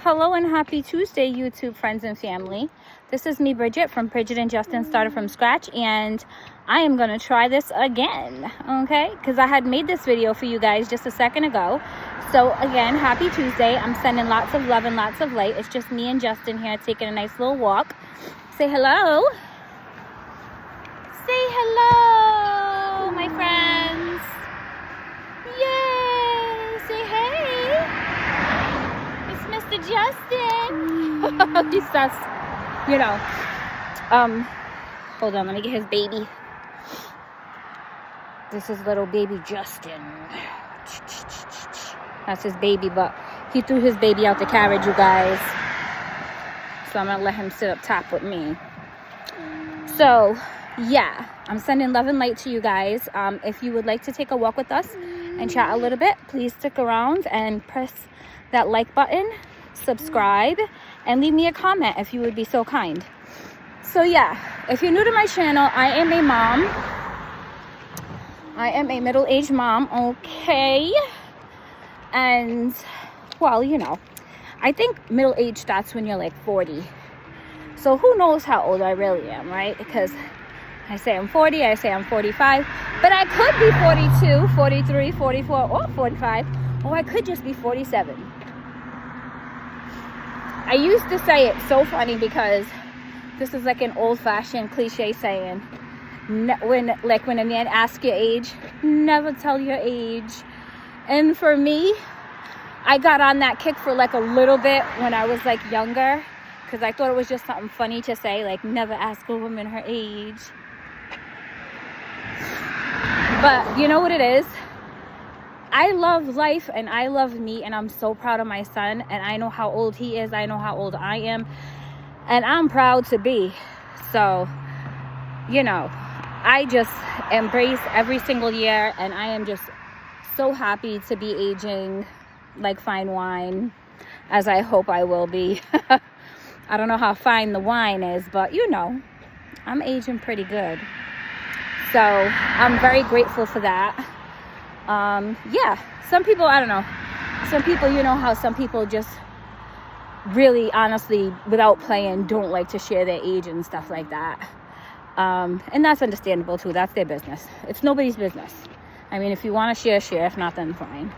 Hello and happy Tuesday, YouTube friends and family. This is me, Bridget, from Bridget and Justin Started From Scratch, and I am going to try this again, okay? Because I had made this video for you guys just a second ago. So again, happy Tuesday. I'm sending lots of love and lots of light. It's just me and Justin here taking a nice little walk. Say hello. Say hello, my friends. Yay. Say hey. It's Mr. Justin. He's just, you know. Hold on, let me get his baby. This is little baby Justin. That's his baby, but he threw his baby out the carriage, you guys. So I'm gonna let him sit up top with me. So yeah, I'm sending love and light to you guys. If you would like to take a walk with us and chat a little bit, please stick around and press that like button, subscribe, and leave me a comment if you would be so kind. So yeah, if you're new to my channel, I am a mom. I am a middle-aged mom, okay? And, well, you know, I think middle age starts when you're like 40. So who knows how old I really am, right? Because I say I'm 40, I say I'm 45, but I could be 42, 43, 44, or 45, or I could just be 47. I used to say it so funny because this is like an old-fashioned cliche saying. When a man asks your age, never tell your age. And for me, I got on that kick for like a little bit when I was like younger, because I thought it was just something funny to say, like never ask a woman her age. But you know what it is? I love life and I love me, and I'm so proud of my son, and I know how old he is, I know how old I am, and I'm proud to be. So, you know, I just embrace every single year, and I am just so happy to be aging like fine wine, as I hope I will be. I don't know how fine the wine is, but you know, I'm aging pretty good. So I'm very grateful for that. Yeah, some people, I don't know, some people, you know how some people just really honestly, without playing, don't like to share their age and stuff like that. And that's understandable too. That's their business. It's nobody's business. I mean, if you want to share, share. If not, then fine.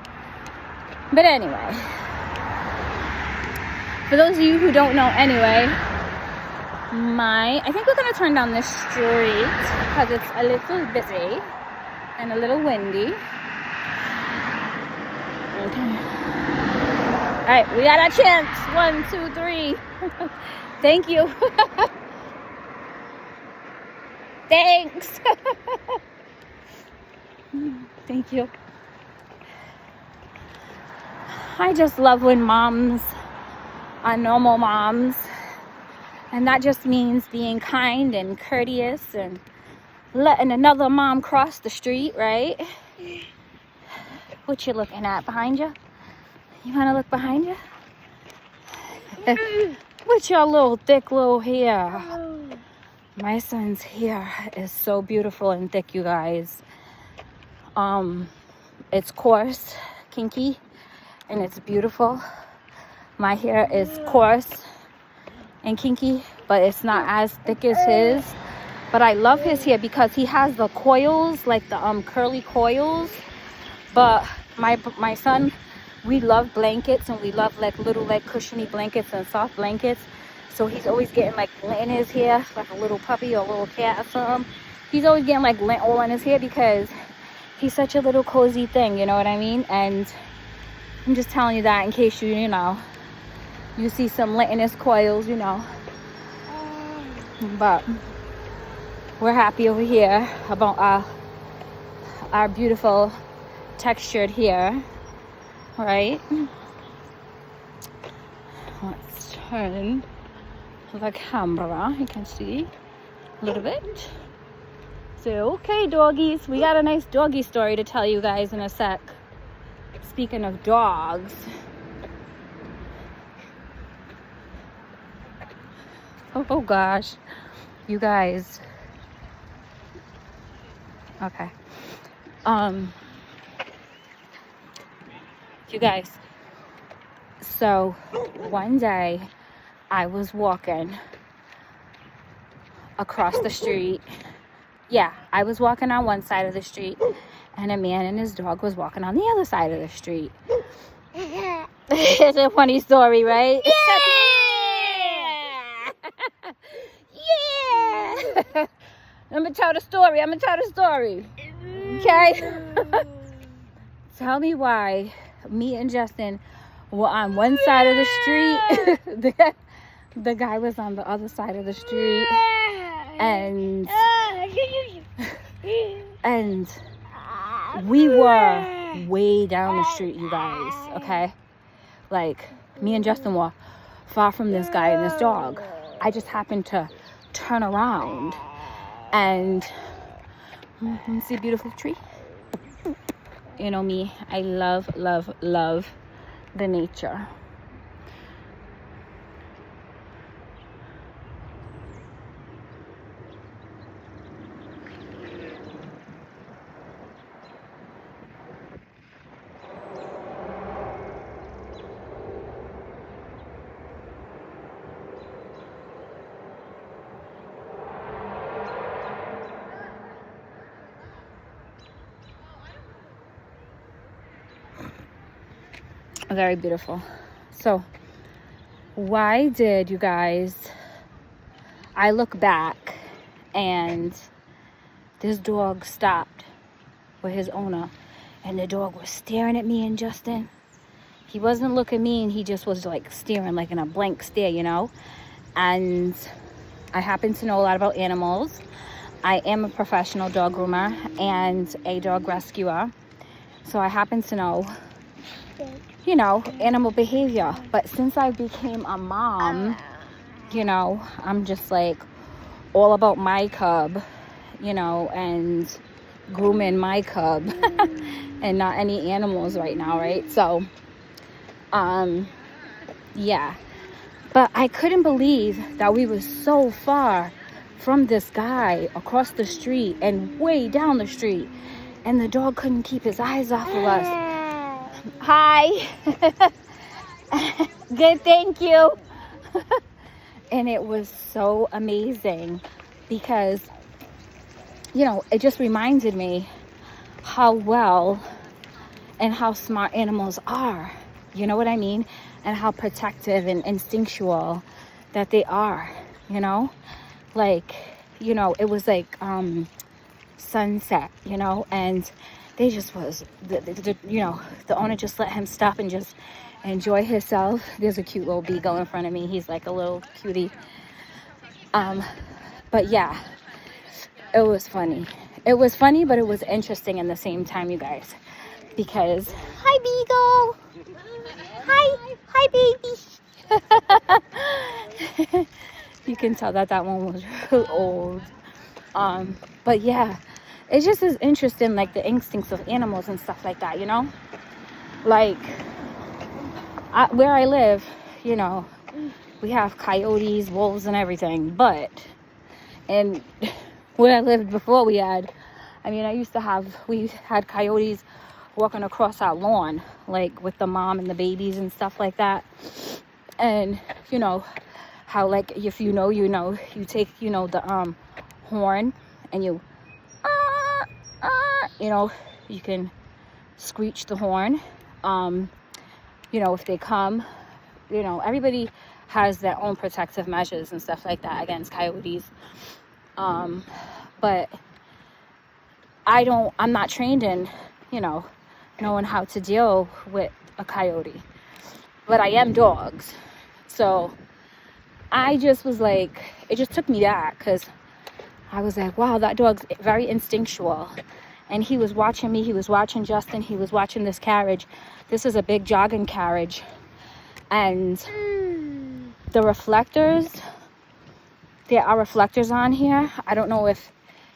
But anyway, for those of you who don't know anyway, I think we're going to turn down this street because it's a little busy and a little windy. Okay. All right, we got our chance. 1, 2, 3. Thank you. Thanks. Thank you. I just love when moms are normal moms, and that just means being kind and courteous and letting another mom cross the street, right? What you looking at behind you? You want to look behind you? What's your little thick little hair? My son's hair is so beautiful and thick, you guys. It's coarse, kinky, and it's beautiful. My hair is coarse and kinky, but it's not as thick as his. But I love his hair because he has the coils, like the curly coils. But my son, we love blankets, and we love like little like cushiony blankets and soft blankets. So he's always getting like lint in his hair, like a little puppy or a little cat or something. He's always getting like lint all in his hair because he's such a little cozy thing, you know what I mean? And I'm just telling you that in case you know, you see some lint in his coils, you know. But we're happy over here about our beautiful textured hair, right? Let's turn the camera, you can see a little bit. So, okay, doggies, we got a nice doggy story to tell you guys in a sec. Speaking of dogs, oh gosh, you guys, okay, you guys, So one day I was walking across the street. Yeah, I was walking on one side of the street, and a man and his dog was walking on the other side of the street. It's a funny story, right? Yeah! Yeah! I'm gonna tell the story. Okay? Tell me why me and Justin were on one side of the street. The guy was on the other side of the street. And we were way down the street, you guys, okay? Like, me and Justin were far from this guy and this dog. I just happened to turn around and see a beautiful tree. You know me, I love, love, love the nature. Very beautiful. So why did, you guys, I look back and this dog stopped with his owner, and the dog was staring at me and Justin. He wasn't looking mean, he just was like staring, like in a blank stare, you know. And I happen to know a lot about animals. I am a professional dog groomer and a dog rescuer, so I happen to know, you know, animal behavior. But since I became a mom, you know, I'm just like all about my cub, you know, and grooming my cub and not any animals right now, right? So yeah, but I couldn't believe that we were so far from this guy across the street and way down the street, and the dog couldn't keep his eyes off of us. Hi. Good, thank you. And it was so amazing because, you know, it just reminded me how well and how smart animals are. You know what I mean? And how protective and instinctual that they are, you know? Like, you know, it was like sunset, you know, and they just was, you know, the owner just let him stop and just enjoy himself. There's a cute little beagle in front of me. He's like a little cutie. But yeah, it was funny. It was funny, but it was interesting in the same time, you guys. Because, hi, beagle. Hi, baby. You can tell that one was really old. But yeah, it just is interesting, like the instincts of animals and stuff like that, you know? Like, where I live, you know, we have coyotes, wolves, and everything. But, and where I lived before we had coyotes walking across our lawn, like with the mom and the babies and stuff like that. And, you know, how, like, if you know, you take, you know, the horn and you know, you can screech the horn. You know, if they come, you know, everybody has their own protective measures and stuff like that against coyotes. But I'm not trained in, you know, knowing how to deal with a coyote. But I am dogs. So I just was like, it just took me back, because I was like, wow, that dog's very instinctual. And he was watching me, he was watching Justin, he was watching this carriage. This is a big jogging carriage. And the reflectors, there are reflectors on here. I don't know if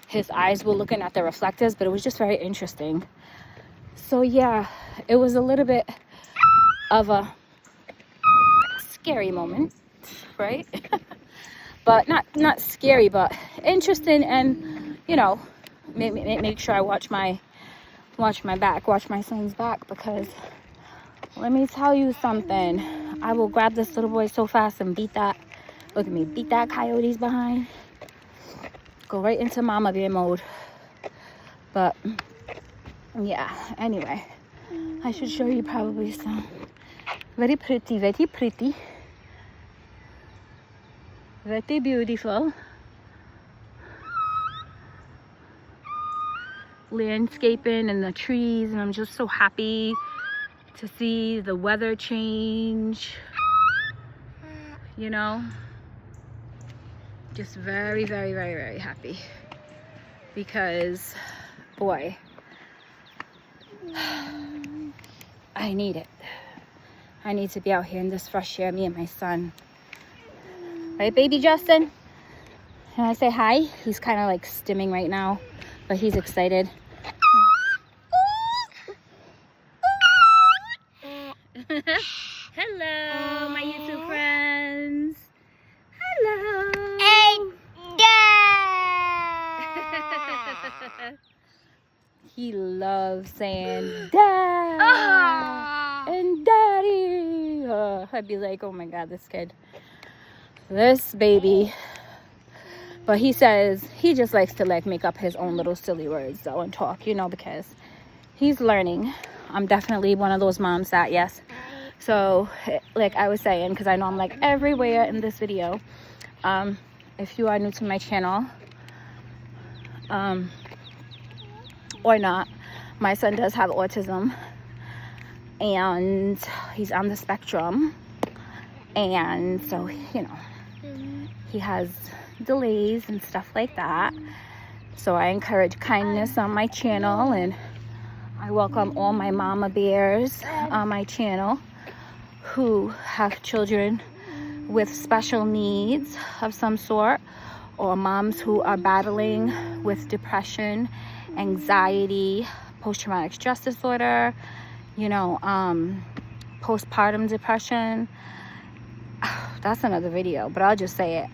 his eyes were looking at the reflectors, but it was just very interesting. So yeah, it was a little bit of a scary moment, right? But not scary, but interesting. And, you know, make sure I watch my back, watch my son's back, because let me tell you something. I will grab this little boy so fast and beat that. Look at me, beat that coyote's behind. Go right into mama bear mode. But yeah, anyway, I should show you probably some. Very pretty, very pretty. Very beautiful. Landscaping and the trees, and I'm just so happy to see the weather change, you know. Just very, very, very, very happy because, boy, I need it. I need to be out here in this fresh air, me and my son. Right, baby Justin? Can I say hi? He's kind of like stimming right now, but he's excited. Hello, my YouTube friends. Hello. He loves saying dad and daddy. I'd be like, oh my god, this kid, this baby. But he says he just likes to like make up his own little silly words though and talk, you know, because he's learning. I'm definitely one of those moms that, yes. So like I was saying, because I know I'm like everywhere in this video, if you are new to my channel or not, my son does have autism and he's on the spectrum, and so, you know, he has delays and stuff like that. So I encourage kindness on my channel, and I welcome all my mama bears on my channel who have children with special needs of some sort, or moms who are battling with depression, anxiety, post-traumatic stress disorder, you know, postpartum depression. That's another video, but I'll just say it.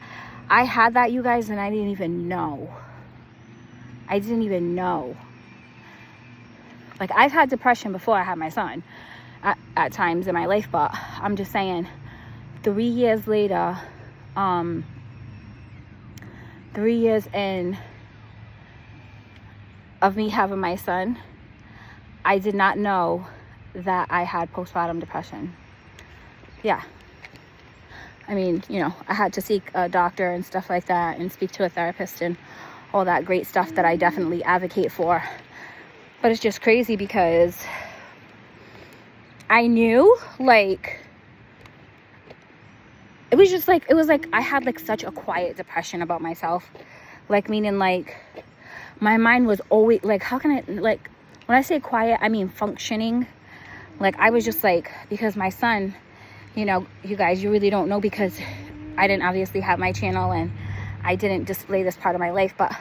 I had that, you guys, and I didn't even know. I didn't even know. Like, I've had depression before I had my son at times in my life, but I'm just saying, 3 years later, 3 years in of me having my son, I did not know that I had postpartum depression. Yeah. I mean, you know, I had to seek a doctor and stuff like that and speak to a therapist and all that great stuff that I definitely advocate for. But it's just crazy because I knew, like, it was like I had like such a quiet depression about myself. Like, meaning like my mind was always like, how can I, like, when I say quiet, I mean functioning. Like, I was just like, because my son, you know, you guys, you really don't know because I didn't obviously have my channel and I didn't display this part of my life, but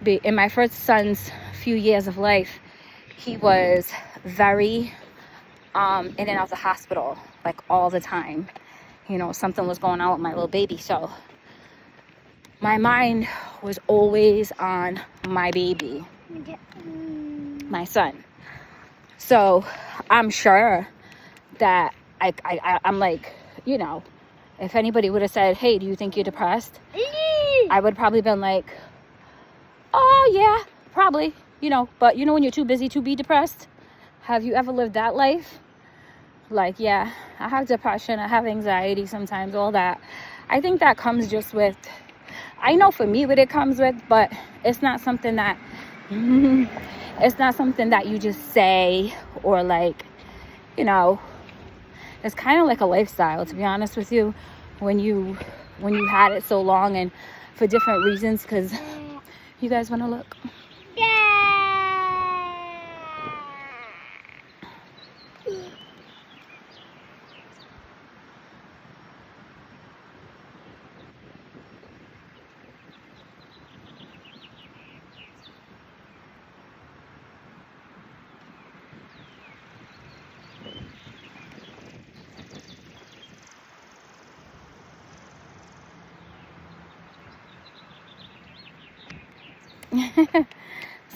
in my first son's few years of life, he was very in and out of the hospital, like all the time. You know, something was going on with my little baby, so my mind was always on my baby, my son. So I'm sure that I'm like, you know, if anybody would have said, hey, do you think you're depressed? I would probably been like, oh yeah, probably, you know. But you know when you're too busy to be depressed? Have you ever lived that life? Like, yeah, I have depression, I have anxiety sometimes, all that. I think that comes just with, I know for me what it comes with, but it's not something that it's not something that you just say, or like, you know, it's kind of like a lifestyle, to be honest with you, when you had it so long and for different reasons. Because you guys want to look?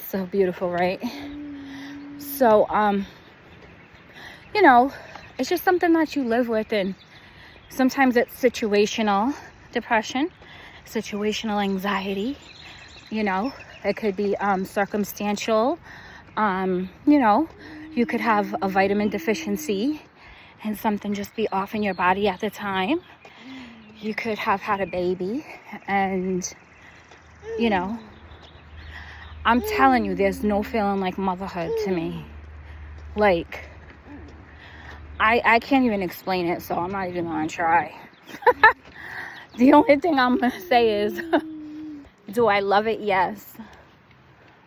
So beautiful, right? So you know, it's just something that you live with. And sometimes it's situational depression, situational anxiety, you know. It could be circumstantial. You know, you could have a vitamin deficiency and something just be off in your body at the time. You could have had a baby, and, you know, I'm telling you, there's no feeling like motherhood to me. Like, I can't even explain it, so I'm not even gonna try. The only thing I'm gonna say is, do I love it? Yes.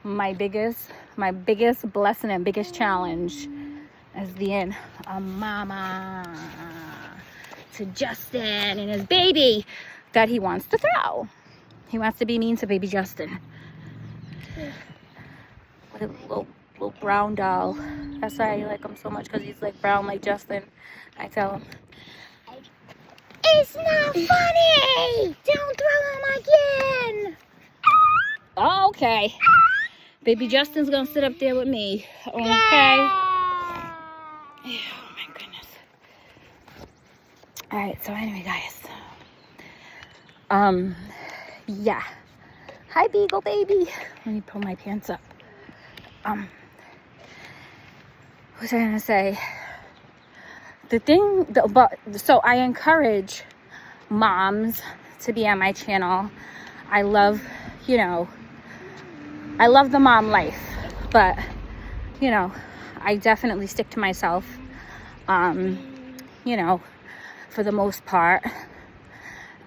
My biggest blessing and biggest challenge is being a mama to Justin and his baby that he wants to throw. He wants to be mean to baby Justin. What a little brown doll. That's why I like him so much, because he's like brown like Justin. I tell him, it's not funny! Don't throw him again! Okay. Baby Justin's gonna sit up there with me. Okay? Oh my goodness. Alright, so anyway, guys. Yeah. Hi, Beagle baby. Let me pull my pants up. What was I gonna say? So I encourage moms to be on my channel. I love, you know, I love the mom life, but, you know, I definitely stick to myself, you know, for the most part.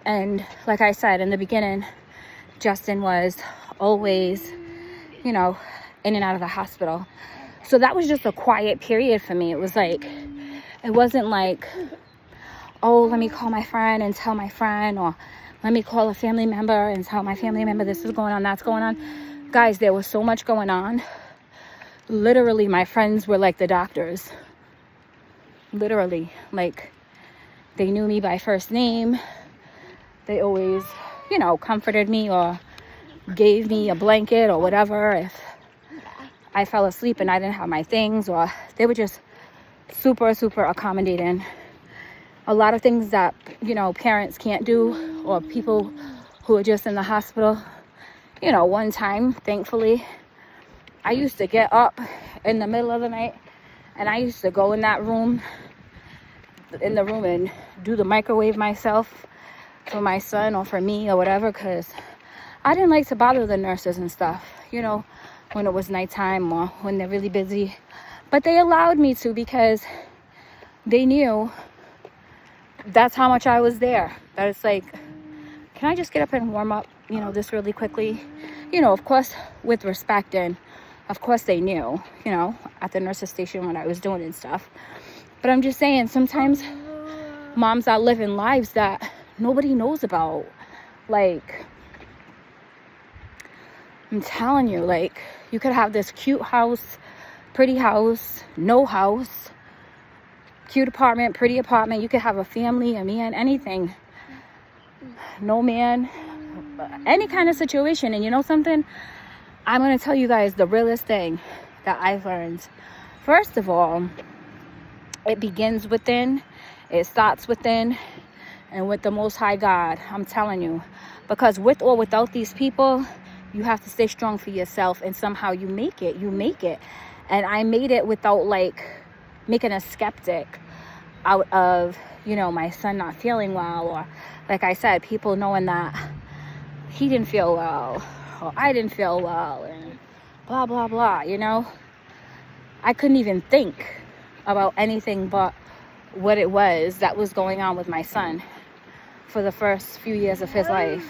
And like I said in the beginning, Justin was always, you know, in and out of the hospital. So that was just a quiet period for me. It was like, it wasn't like, oh, let me call my friend and tell my friend, or let me call a family member and tell my family member this is going on, that's going on. Guys, there was so much going on. Literally, my friends were like the doctors. Literally, like, they knew me by first name. They always, you know, comforted me or gave me a blanket or whatever if I fell asleep and I didn't have my things, or they were just super, super accommodating. A lot of things that, you know, parents can't do, or people who are just in the hospital. You know, one time, thankfully, I used to get up in the middle of the night and I used to go in the room and do the microwave myself for my son or for me or whatever, because I didn't like to bother the nurses and stuff, you know, when it was nighttime or when they're really busy. But they allowed me to, because they knew that's how much I was there. That it's like, can I just get up and warm up, you know, this really quickly? You know, of course, with respect, and of course they knew, you know, at the nurse's station what I was doing and stuff. But I'm just saying, sometimes moms are living lives that nobody knows about. Like, I'm telling you, like, you could have this cute house, pretty house, no house, cute apartment, pretty apartment. You could have a family, a man, anything. No man, any kind of situation. And you know something? I'm going to tell you guys the realest thing that I've learned. First of all, it begins within, it starts within, and with the Most High God. I'm telling you. Because with or without these people, you have to stay strong for yourself, and somehow you make it. You make it. And I made it without, like, making a skeptic out of, you know, my son not feeling well, or, like I said, people knowing that he didn't feel well, or I didn't feel well, and blah, blah, blah, you know? I couldn't even think about anything but what it was that was going on with my son for the first few years of his life.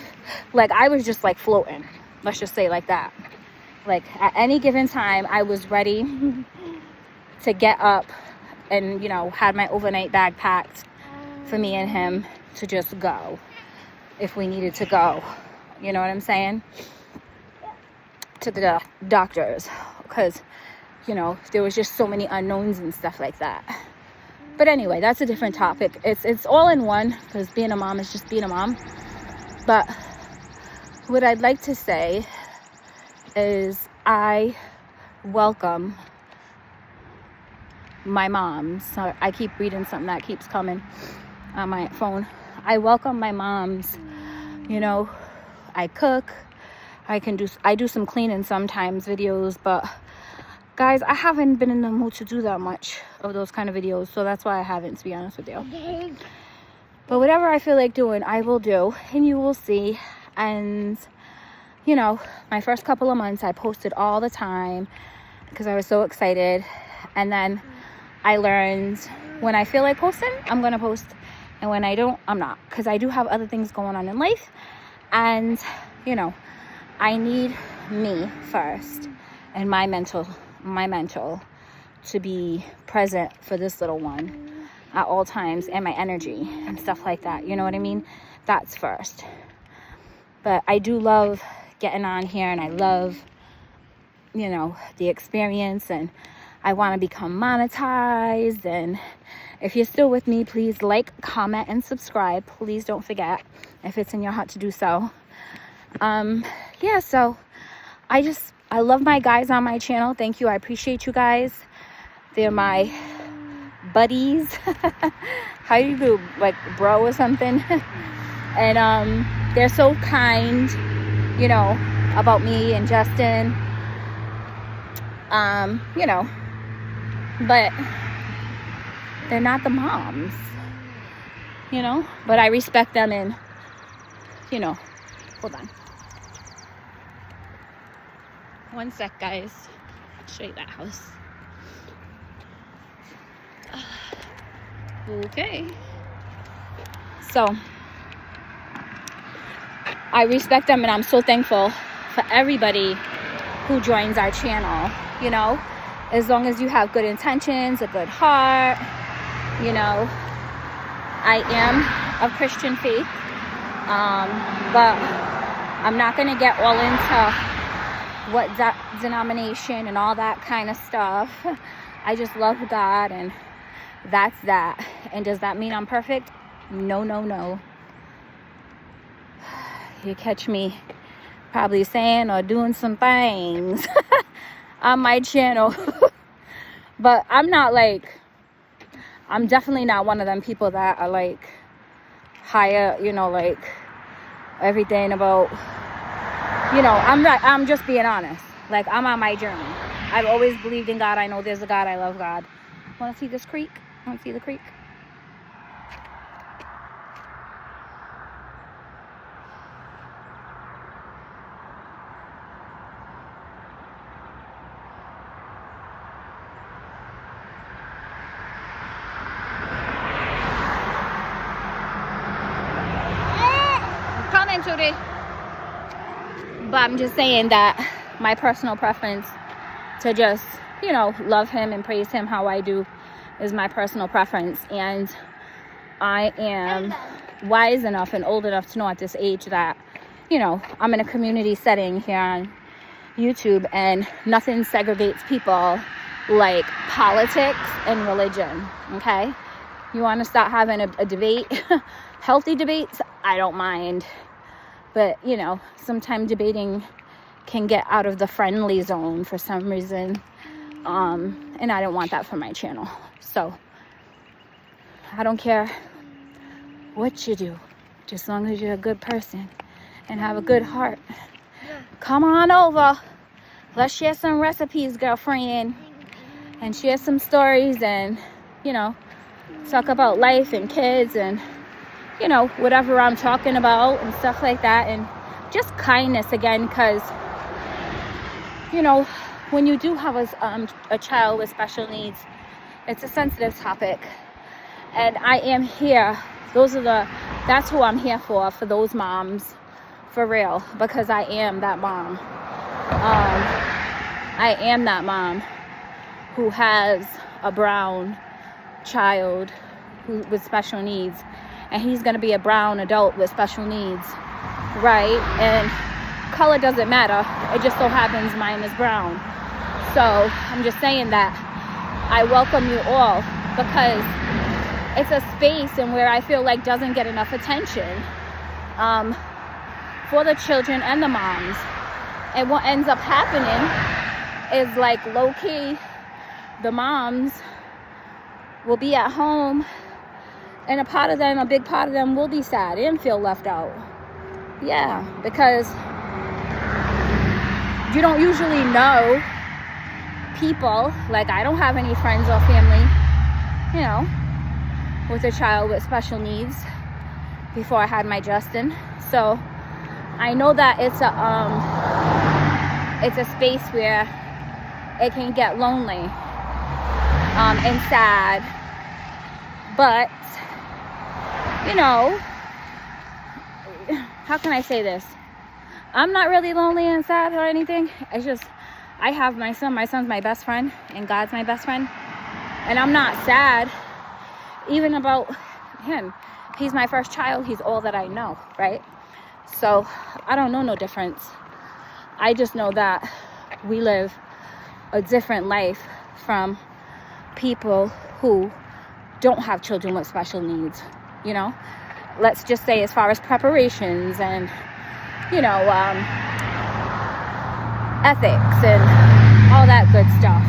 Like, I was just, like, floating. Let's just say like that. Like, at any given time, I was ready to get up and, you know, had my overnight bag packed for me and him to just go if we needed to go. You know what I'm saying? To the doctors, because, you know, there was just so many unknowns and stuff like that. But anyway, that's a different topic. It's all in one, because being a mom is just being a mom. But what I'd like to say is I welcome my moms. So I keep reading something that keeps coming on my phone. I welcome my moms. You know, I cook. I do some cleaning sometimes, videos, but guys, I haven't been in the mood to do that much of those kind of videos, so that's why I haven't, to be honest with you. But whatever I feel like doing, I will do, and you will see. And you know, my first couple of months I posted all the time because I was so excited, and then I learned when I feel like posting, I'm gonna post, and when I don't, I'm not, because I do have other things going on in life, and you know, I need me first and my mental to be present for this little one at all times, and my energy and stuff like that, you know what I mean? That's first. But I do love getting on here, and I love, you know, the experience, and I want to become monetized. And if you're still with me, please like, comment, and subscribe. Please don't forget, if it's in your heart to do so. Yeah, so I love my guys on my channel. Thank you. I appreciate you guys. They're my buddies. How do you do, like bro or something? And they're so kind, you know, about me and Justin. You know, but they're not the moms, you know, but I respect them, and you know, hold on one sec, guys. I'll show you that house. Okay, so I respect them, and I'm so thankful for everybody who joins our channel. You know, as long as you have good intentions, a good heart, you know. I am of Christian faith, but I'm not going to get all into what denomination and all that kind of stuff. I just love God, and that's that. And does that mean I'm perfect? No, no, no. You catch me probably saying or doing some things on my channel. But I'm definitely not one of them people that are like higher, you know, like everything about, you know, I'm just being honest. Like, I'm on my journey. I've always believed in God. I know there's a God. I love God. Want to see this creek? Want to see the creek? But I'm just saying that my personal preference to just, you know, love him and praise him how I do is my personal preference. And I am wise enough and old enough to know at this age that, you know, I'm in a community setting here on YouTube, and nothing segregates people like politics and religion. Okay, you want to start having a debate, healthy debates, I don't mind. But, you know, sometimes debating can get out of the friendly zone for some reason. And I don't want that for my channel. So, I don't care what you do, just as long as you're a good person and have a good heart. Come on over. Let's share some recipes, girlfriend. And share some stories, and, you know, talk about life and kids and, you know, whatever I'm talking about and stuff like that. And just kindness again, because, you know, when you do have a child with special needs, it's a sensitive topic. And I am here. That's who I'm here for those moms, for real, because I am that mom. I am that mom who has a brown child with special needs. And he's going to be a brown adult with special needs, right? And color doesn't matter. It just so happens mine is brown. So I'm just saying that I welcome you all, because it's a space and where I feel like doesn't get enough attention for the children and the moms. And what ends up happening is, like, low-key, the moms will be at home, and a big part of them will be sad and feel left out. Yeah, because you don't usually know people. Like, I don't have any friends or family, you know, with a child with special needs before I had my Justin. So I know that it's a space where it can get lonely and sad. But, you know, how can I say this? I'm not really lonely and sad or anything. It's just, I have my son. My son's my best friend, and God's my best friend. And I'm not sad even about him. He's my first child. He's all that I know, right? So I don't know no difference. I just know that we live a different life from people who don't have children with special needs, you know? Let's just say as far as preparations and, you know, ethics and all that good stuff.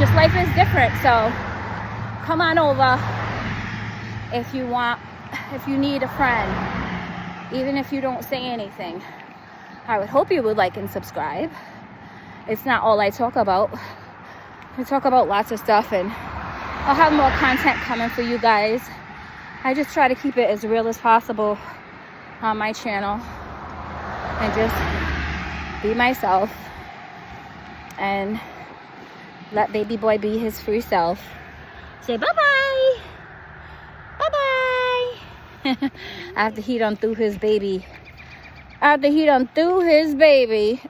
Just life is different. So come on over if you want, if you need a friend, even if you don't say anything. I would hope you would like and subscribe. It's not all I talk about. I talk about lots of stuff, and I'll have more content coming for you guys. I just try to keep it as real as possible on my channel and just be myself and let baby boy be his free self. Say bye-bye. Bye-bye. I have the heat on through his baby.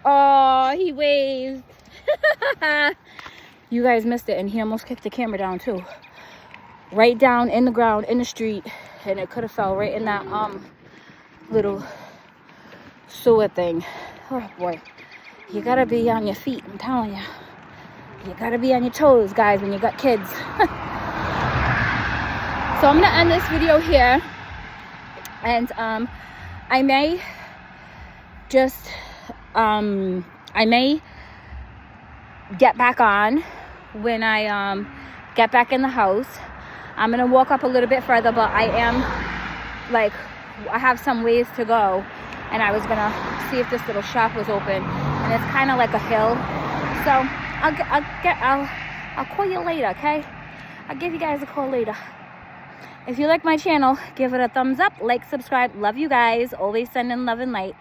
Oh, he waved. You guys missed it, and he almost kicked the camera down too. Right down in the ground, in the street, and it could have fell right in that little sewer thing. Oh boy, you gotta be on your feet, I'm telling you. You gotta be on your toes, guys, when you got kids. So I'm gonna end this video here, and I may just I may get back on when I get back in the house. I'm gonna walk up a little bit further, but I have some ways to go, and I was gonna see if this little shop was open, and it's kind of like a hill. So I'll call you later, okay? I'll give you guys a call later. If you like my channel, give it a thumbs up, like, subscribe. Love you guys. Always sending love and light.